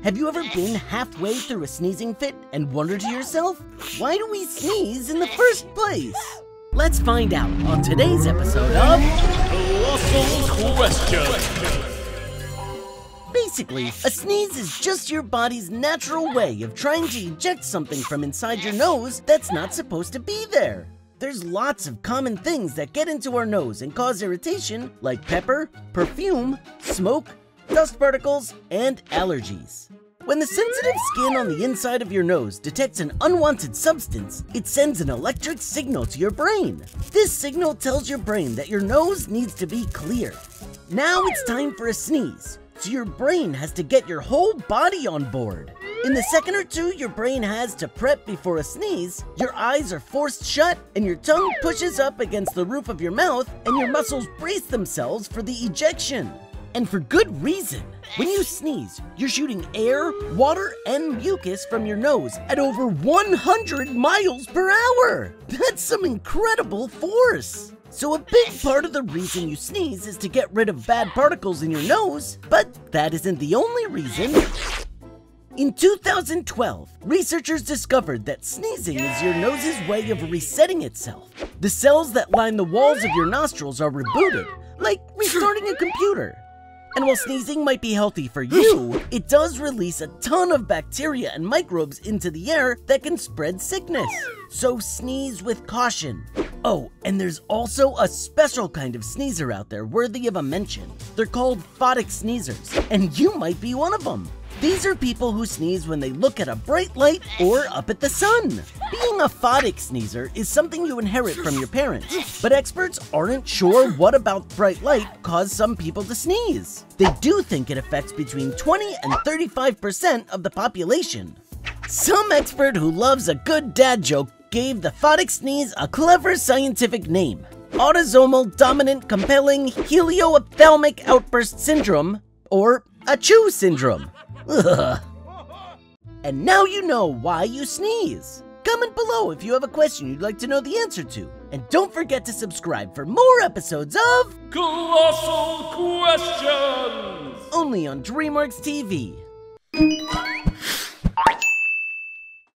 Have you ever been halfway through a sneezing fit and wondered to yourself, why do we sneeze in the first place? Let's find out on today's episode of Colossal Question. Basically, a sneeze is just your body's natural way of trying to eject something from inside your nose that's not supposed to be there. There's lots of common things that get into our nose and cause irritation, like pepper, perfume, smoke, dust particles, and allergies. When the sensitive skin on the inside of your nose detects an unwanted substance, it sends an electric signal to your brain. This signal tells your brain that your nose needs to be clear. Now it's time for a sneeze, so your brain has to get your whole body on board. In the second or two your brain has to prep before a sneeze, your eyes are forced shut and your tongue pushes up against the roof of your mouth and your muscles brace themselves for the ejection. And for good reason. When you sneeze, you're shooting air, water, and mucus from your nose at over 100 miles per hour. That's some incredible force. So a big part of the reason you sneeze is to get rid of bad particles in your nose, but that isn't the only reason. In 2012, researchers discovered that sneezing is your nose's way of resetting itself. The cells that line the walls of your nostrils are rebooted, like restarting a computer. And while sneezing might be healthy for you, it does release a ton of bacteria and microbes into the air that can spread sickness. So sneeze with caution. Oh, and there's also a special kind of sneezer out there worthy of a mention. They're called photic sneezers, and you might be one of them. These are people who sneeze when they look at a bright light or up at the sun. Being a photic sneezer is something you inherit from your parents, but experts aren't sure what about bright light caused some people to sneeze. They do think it affects between 20 and 35% of the population. Some expert who loves a good dad joke gave the photic sneeze a clever scientific name: autosomal dominant compelling helioophthalmic outburst syndrome, or achoo syndrome. Ugh. And now you know why you sneeze. Comment below if you have a question you'd like to know the answer to. And don't forget to subscribe for more episodes of Colossal Questions. Only on DreamWorks TV.